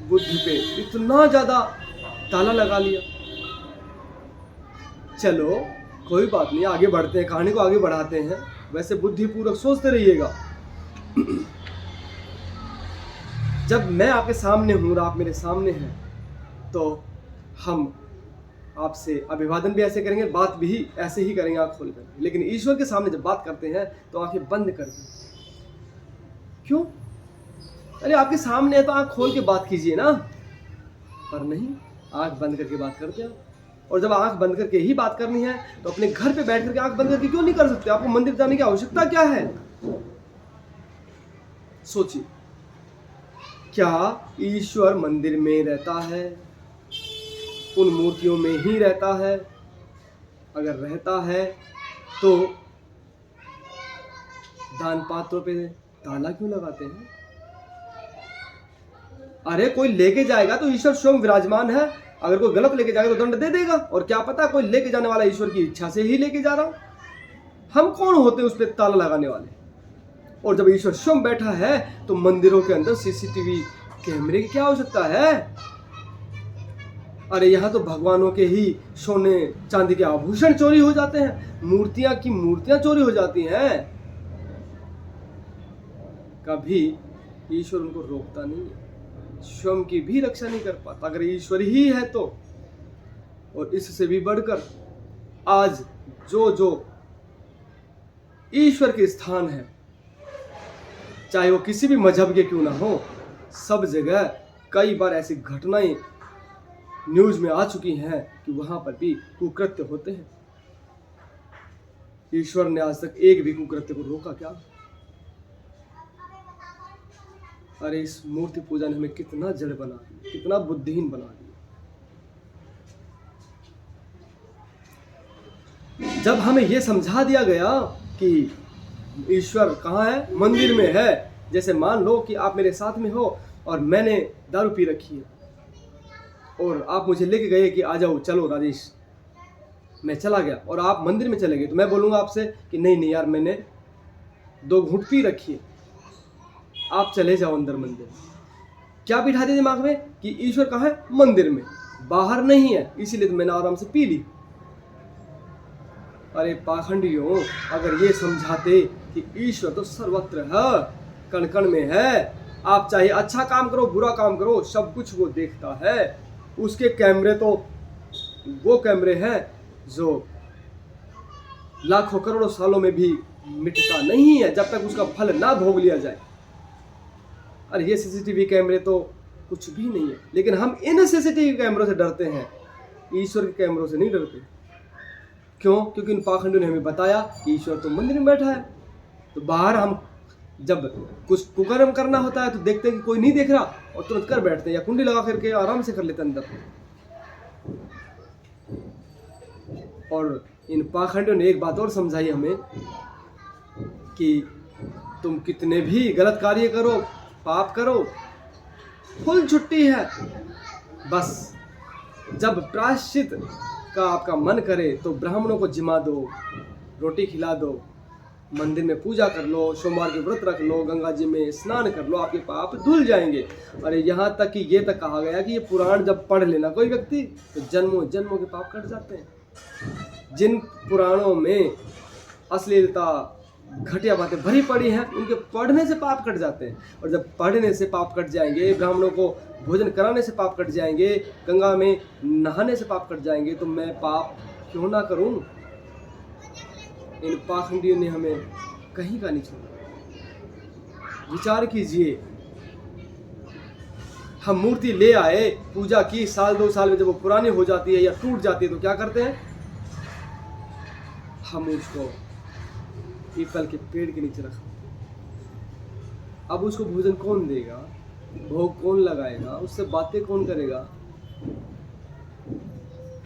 बुद्धि पे इतना ज्यादा ताला लगा लिया। चलो कोई बात नहीं, आगे बढ़ते हैं, कहानी को आगे बढ़ाते हैं। वैसे बुद्धिपूर्वक सोचते रहिएगा। जब मैं आपके सामने हूं और आप मेरे सामने हैं तो हम आपसे अभिवादन भी ऐसे करेंगे, बात भी ऐसे ही करेंगे आंख खोलकर। लेकिन ईश्वर के सामने जब बात करते हैं तो आंखें बंद करके। क्यों? अरे आपके सामने है तो आंख खोल के बात कीजिए ना। पर नहीं, आंख बंद करके बात करते हैं। और जब आंख बंद करके ही बात करनी है तो अपने घर पे बैठ करके आंख बंद करके क्यों नहीं कर सकते? आपको मंदिर जाने की आवश्यकता क्या है? सोचिए, क्या ईश्वर मंदिर में रहता है? उन मूर्तियों में ही रहता है? अगर रहता है तो दान पात्रों पे ताला क्यों लगाते हैं? अरे कोई लेके जाएगा तो ईश्वर स्वयं विराजमान है। अगर कोई गलत लेके जाएगा तो दंड दे देगा। और क्या पता कोई लेके जाने वाला ईश्वर की इच्छा से ही लेके जा रहा हो। हम कौन होते हैं उस पर ताला लगाने वाले? और जब ईश्वर स्वयं बैठा है तो मंदिरों के अंदर सीसीटीवी कैमरे की क्या आवश्यकता है? अरे यहाँ तो भगवानों के ही सोने चांदी के आभूषण चोरी हो जाते हैं, मूर्तियां की मूर्तियां चोरी हो जाती हैं। कभी ईश्वर उनको रोकता नहीं है, स्वयं की भी रक्षा नहीं कर पाता। अगर ईश्वर ही है तो, और इससे भी बढ़कर आज जो जो ईश्वर के स्थान है, चाहे वो किसी भी मजहब के क्यों ना हो, सब जगह कई बार ऐसी घटनाएं न्यूज में आ चुकी हैं कि वहां पर भी कुकृत्य होते हैं। ईश्वर ने आज तक एक भी कुकृत्य को रोका क्या? अरे इस मूर्ति पूजा ने हमें कितना जड़ बना दिया, कितना बुद्धिहीन बना दिया। जब हमें यह समझा दिया गया कि ईश्वर कहाँ है? मंदिर में है। जैसे मान लो कि आप मेरे साथ में हो और मैंने दारू पी रखी है और आप मुझे लेके गए कि आ जाओ, चलो राजेश। मैं चला गया और आप मंदिर में चले गए तो मैं बोलूँगा आपसे कि नहीं नहीं यार, मैंने 2 घूंट पी रखी है, आप चले जाओ अंदर मंदिर में। क्या बिठा दिया दिमाग में कि ईश्वर कहाँ है? मंदिर में, बाहर नहीं है, इसीलिए तो मैंने आराम से पी ली। अरे पाखंडियों, अगर ये समझाते कि ईश्वर तो सर्वत्र है, कण कण में है, आप चाहे अच्छा काम करो बुरा काम करो, सब कुछ वो देखता है। उसके कैमरे तो वो कैमरे हैं जो लाखों करोड़ों सालों में भी मिटता नहीं है जब तक उसका फल ना भोग लिया जाए। अरे ये सीसीटीवी कैमरे तो कुछ भी नहीं है, लेकिन हम इन सीसीटीवी कैमरों से डरते हैं, ईश्वर के कैमरों से नहीं डरते। क्यों? क्योंकि इन पाखंडियों ने हमें बताया कि ईश्वर तो मंदिर में बैठा है। तो बाहर हम जब कुछ कुकर्म करना होता है तो देखते हैं कि कोई नहीं देख रहा और तुरंत कर बैठते हैं, या कुंडी लगा करके आराम से कर लेते हैं अंदर। और इन पाखंडियों ने एक बात और समझाई हमें कि तुम कितने भी गलत कार्य करो, पाप करो, फुल छुट्टी है। बस जब प्रायश्चित का आपका मन करे तो ब्राह्मणों को जिमा दो, रोटी खिला दो, मंदिर में पूजा कर लो, सोमवार के व्रत रख लो, गंगा जी में स्नान कर लो, आपके पाप धुल जाएंगे। अरे यहाँ तक कि ये तक कहा गया कि ये पुराण जब पढ़ लेना कोई व्यक्ति तो जन्मों जन्मों के पाप कट जाते हैं। जिन पुराणों में अश्लीलता घटिया बातें भरी पड़ी हैं उनके पढ़ने से पाप कट जाते हैं। और जब पढ़ने से पाप कट जाएंगे, ब्राह्मणों को भोजन कराने से पाप कट जाएंगे, गंगा में नहाने से पाप कट जाएंगे, तो मैं पाप क्यों ना करूं? इन पाखंडियों ने हमें कहीं का नहीं छोड़ा। विचार कीजिए, हम मूर्ति ले आए, पूजा की, साल 2 साल में जब वो पुरानी हो जाती है या टूट जाती है तो क्या करते हैं? हम उसको पीपल के पेड़ के नीचे रखते हैं। अब उसको भोजन कौन देगा? भोग कौन लगाएगा? उससे बातें कौन करेगा?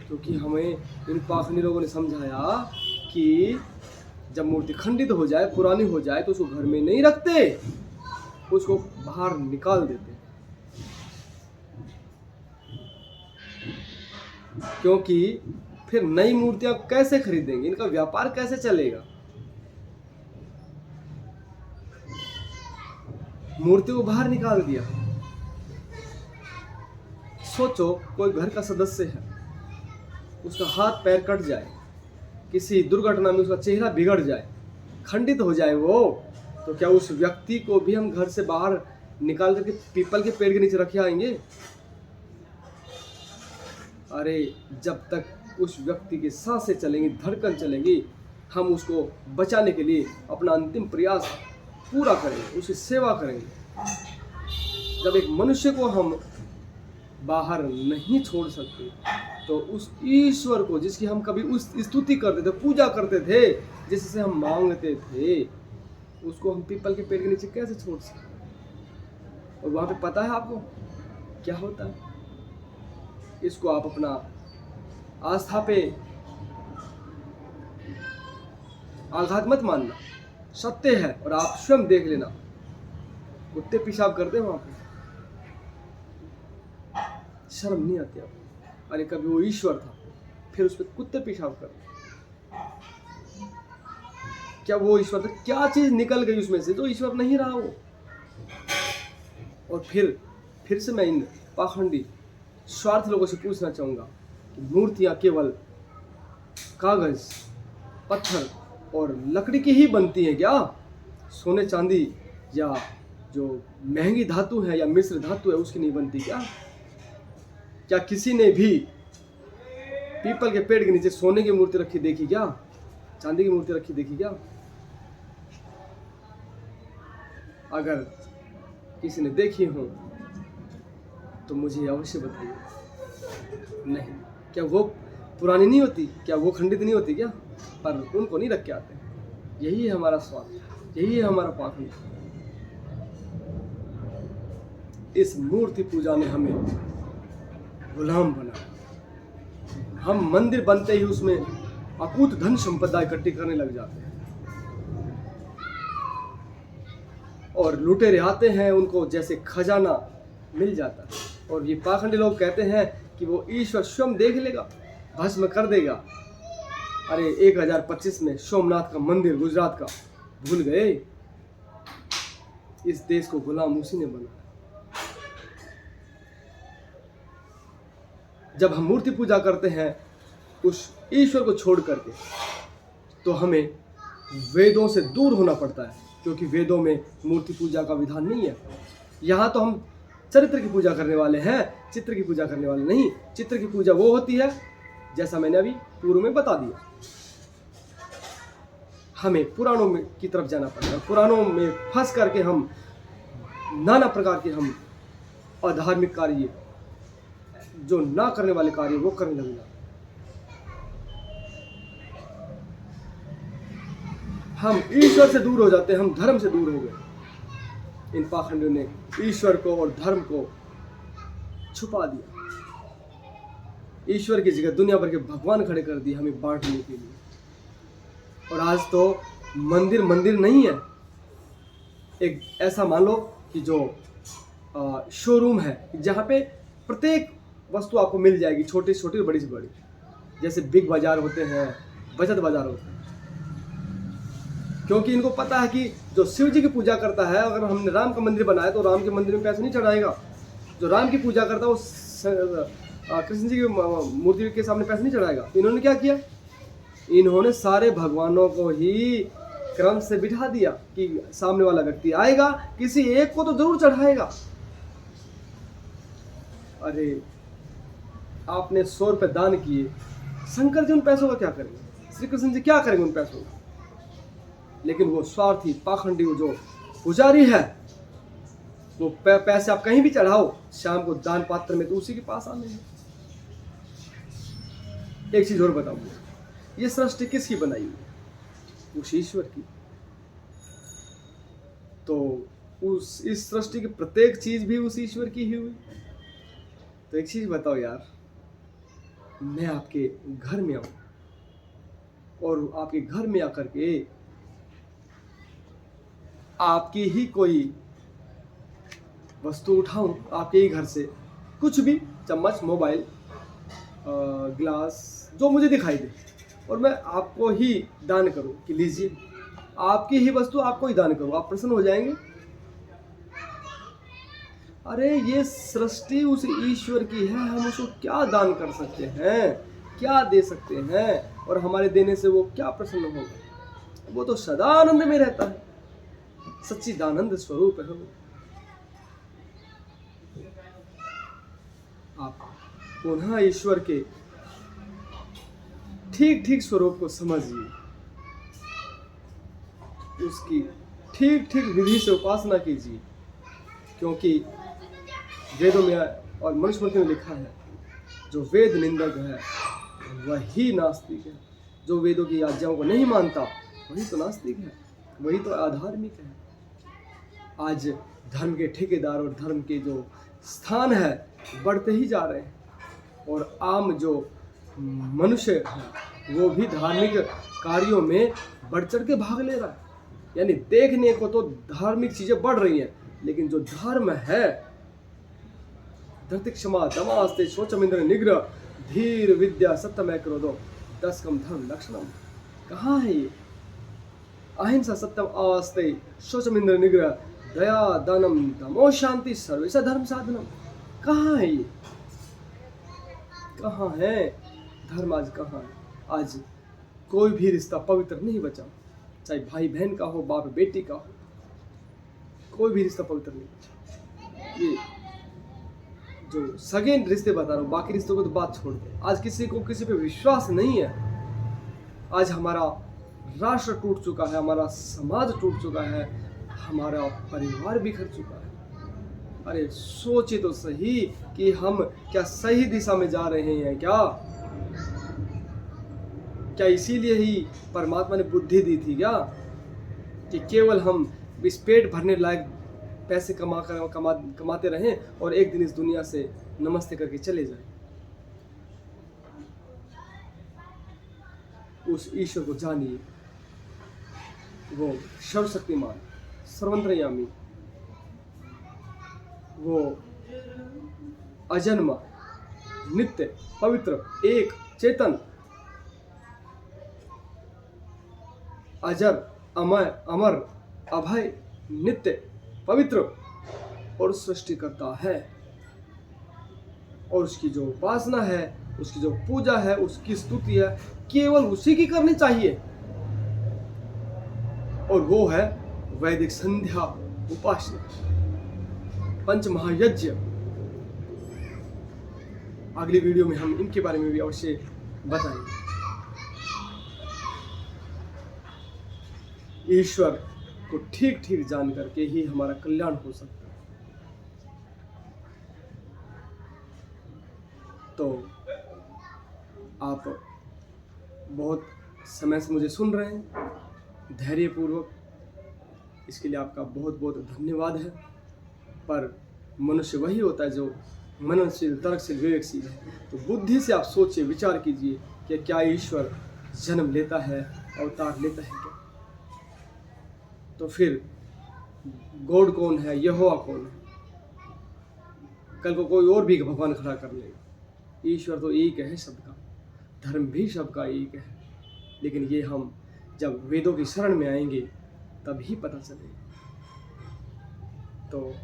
क्योंकि हमें इन पाखंडी लोगों ने समझाया कि जब मूर्ति खंडित हो जाए, पुरानी हो जाए, तो उसको घर में नहीं रखते, उसको बाहर निकाल देते। क्योंकि फिर नई मूर्तियां कैसे खरीदेंगे, इनका व्यापार कैसे चलेगा। मूर्ति को बाहर निकाल दिया। सोचो कोई घर का सदस्य है, उसका हाथ पैर कट जाए, किसी दुर्घटना में उसका चेहरा बिगड़ जाए, खंडित हो जाए वो, तो क्या उस व्यक्ति को भी हम घर से बाहर निकाल करके पीपल के पेड़ के नीचे रखे आएंगे? अरे जब तक उस व्यक्ति की सांसें चलेंगी, धड़कन चलेंगी, हम उसको बचाने के लिए अपना अंतिम प्रयास पूरा करेंगे, उसकी सेवा करेंगे। जब एक मनुष्य को हम बाहर नहीं छोड़ सकते, तो उस ईश्वर को जिसकी हम कभी उस स्तुति करते थे, पूजा करते थे, जिससे हम मांगते थे, उसको हम पीपल के पेड़ के नीचे कैसे छोड़ सकते? और वहां पे पता है आपको क्या होता है? इसको आप अपना आस्था पे आघात मत मानना, सत्य है, और आप स्वयं देख लेना, कुत्ते पेशाब करते हैं वहां पे, शर्म नहीं आती आपको? अरे कभी वो ईश्वर था, फिर उस पर कुत्ते पेशाब कर, क्या वो ईश्वर था? क्या चीज निकल गई उसमें से जो ईश्वर नहीं रहा वो? और फिर से मैं इन पाखंडी स्वार्थ लोगों से पूछना चाहूंगा कि मूर्तियां केवल कागज, पत्थर और लकड़ी की ही बनती हैं क्या? सोने चांदी या जो महंगी धातु है या मिश्र धातु है उसकी नहीं बनती क्या? क्या किसी ने भी पीपल के पेड़ के नीचे सोने की मूर्ति रखी देखी क्या? चांदी की मूर्ति रखी देखी क्या? अगर किसी ने देखी हो तो मुझे अवश्य बताइए। नहीं, क्या वो पुरानी नहीं होती? क्या वो खंडित नहीं होती क्या? पर उनको नहीं रख के आते। यही है हमारा स्वार्थ, यही है हमारा पाखंड। इस मूर्ति पूजा ने हमें गुलाम बना। हम मंदिर बनते ही उसमें अकूत धन संपदा इकट्ठी करने लग जाते हैं, और लुटेरे आते हैं, उनको जैसे खजाना मिल जाता है। और ये पाखंडी लोग कहते हैं कि वो ईश्वर स्वयं देख लेगा, भस्म कर देगा। अरे 1025 में सोमनाथ का मंदिर गुजरात का भूल गए? इस देश को गुलाम उसी ने बनाया। जब हम मूर्ति पूजा करते हैं उस ईश्वर को छोड़ करके, तो हमें वेदों से दूर होना पड़ता है, क्योंकि वेदों में मूर्ति पूजा का विधान नहीं है। यहाँ तो हम चरित्र की पूजा करने वाले हैं, चित्र की पूजा करने वाले नहीं। चित्र की पूजा वो होती है जैसा मैंने अभी पूर्व में बता दिया। हमें पुराणों में की तरफ जाना पड़ेगा। पुराणों में फंस करके हम नाना प्रकार के हम अधार्मिक कार्य, जो ना करने वाले कार्य, वो करने लग जाते। हम ईश्वर से दूर हो जाते हैं, हम धर्म से दूर हो गए। इन पाखंडियों ने ईश्वर को और धर्म को छुपा दिया। ईश्वर की जगह दुनिया भर के भगवान खड़े कर दिए हमें बांटने के लिए। और आज तो मंदिर मंदिर नहीं है। एक ऐसा मान लो कि जो शोरूम है, जहाँ पे प्रत्येक वस्तु आपको मिल जाएगी, छोटी से छोटी, बड़ी से बड़ी। जैसे बिग बाजार होते हैं, बचत बाजार होते हैं। क्योंकि इनको पता है कि जो शिव जी की पूजा करता है, अगर हमने राम का मंदिर बनाया तो राम के मंदिर में पैसे नहीं चढ़ाएगा। जो राम की पूजा करता है वो कृष्ण जी की मूर्ति के सामने पैसे नहीं चढ़ाएगा। तो इन्होंने क्या किया? इन्होंने सारे भगवानों को ही क्रम से बिठा दिया कि सामने वाला व्यक्ति आएगा, किसी एक को तो जरूर चढ़ाएगा। अरे आपने 100 रुपये दान किए, शंकर जी उन पैसों का क्या करेंगे? श्री कृष्ण जी क्या करेंगे उन पैसों का? लेकिन वो स्वार्थी पाखंडी जो पुजारी है, वो पैसे आप कहीं भी चढ़ाओ, शाम को दान पात्र में तो उसी के पास आने हैं। एक चीज और बताऊंगा, ये सृष्टि किसकी बनाई हुई? उस ईश्वर की। तो उस इस सृष्टि की प्रत्येक चीज भी उस ईश्वर की ही हुई। तो एक चीज बताओ यार, मैं आपके घर में आऊं और आपके घर में आकर के आपकी ही कोई वस्तु उठाऊं, आपके ही घर से कुछ भी, चम्मच, मोबाइल, गिलास, जो मुझे दिखाई दे, और मैं आपको ही दान करूं कि लीजिए, आपकी ही वस्तु आपको ही दान करूं, आप प्रसन्न हो जाएंगे? अरे ये सृष्टि उस ईश्वर की है, हम उसको क्या दान कर सकते हैं, क्या दे सकते हैं, और हमारे देने से वो क्या प्रसन्न होगा? वो तो सदा आनंद में रहता है, सच्चिदानंद स्वरूप है वो। आप पुनः ईश्वर के ठीक ठीक स्वरूप को समझिए, उसकी ठीक ठीक विधि से उपासना कीजिए, क्योंकि वेदों में और मनुस्मृति में लिखा है, जो वेद निंदक है वही नास्तिक है। जो वेदों की आज्ञाओं को नहीं मानता वही तो नास्तिक है, वही तो अधार्मिक है। आज धर्म के ठेकेदार और धर्म के जो स्थान है बढ़ते ही जा रहे हैं, और आम जो मनुष्य है वो भी धार्मिक कार्यों में बढ़ चढ़ के भाग ले रहा है। यानी देखने को तो धार्मिक चीजें बढ़ रही हैं, लेकिन जो धर्म है, धृति क्षमा दमास्ते शोचमिंद्र निग्रह धीर विद्या सत्यमय क्रोधो दशकम धर्म लक्षणम, कहाँ है ये? अहिंसा सत्यम आस्ते शोचमिंद्र निग्रह दया दानम दमो शांति सर्वेशा धर्म साधनम, कहाँ है ये? कहाँ है धर्म? आज कहाँ है? आज कोई भी रिश्ता पवित्र नहीं बचा, चाहे भाई बहन का हो, बाप बेटी का हो, कोई भी रिश्ता पवित्र नहीं बचा। ये जो सगे रिश्ते बता रहा हूँ, बाकी रिश्तों को तो बात छोड़ दो। आज किसी को किसी पे विश्वास नहीं है। आज हमारा राष्ट्र टूट चुका है, हमारा समाज टूट चुका है, हमारा परिवार बिखर चुका है। अरे सोचे तो सही कि हम क्या सही दिशा में जा रहे हैं क्या? क्या इसीलिए ही परमात्मा ने बुद्धि दी थी क्या, कि केवल हम इस पेट भरने लायक पैसे कमाते रहें और एक दिन इस दुनिया से नमस्ते करके चले जाएं? उस ईश्वर को जानिए, वो सर्वशक्तिमान, सर्वंतर्यामी, वो अजन्मा, नित्य, पवित्र, एक, चेतन, अजर, अमर, अभय, नित्य, पवित्र और सृष्टिकर्ता है। और उसकी जो उपासना है, उसकी जो पूजा है, उसकी स्तुति है, केवल उसी की करनी चाहिए, और वो है वैदिक संध्या उपासना, पंच महायज्ञ। अगली वीडियो में हम इनके बारे में भी अवश्य बताएंगे। ईश्वर को ठीक ठीक जान करके ही हमारा कल्याण हो सकता है। तो आप बहुत समय से मुझे सुन रहे हैं, धैर्यपूर्वक, इसके लिए आपका बहुत बहुत धन्यवाद है। पर मनुष्य वही होता है जो मननशील, तर्कशील, विवेकशील है। तो बुद्धि से आप सोचिए, विचार कीजिए कि क्या ईश्वर जन्म लेता है, अवतार लेता है क्या? तो फिर गॉड कौन है, यहोवा कौन है? कल को कोई और भी भगवान खड़ा कर लेगा। ईश्वर तो एक है सबका, धर्म भी सबका एक है, लेकिन ये हम जब वेदों की शरण में आएंगे तभी पता चलेगा। तो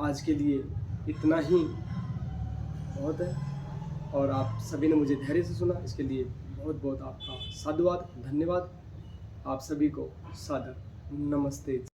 आज के लिए इतना ही बहुत है, और आप सभी ने मुझे धैर्य से सुना, इसके लिए बहुत बहुत आपका साधुवाद, धन्यवाद। आप सभी को सादर नमस्ते।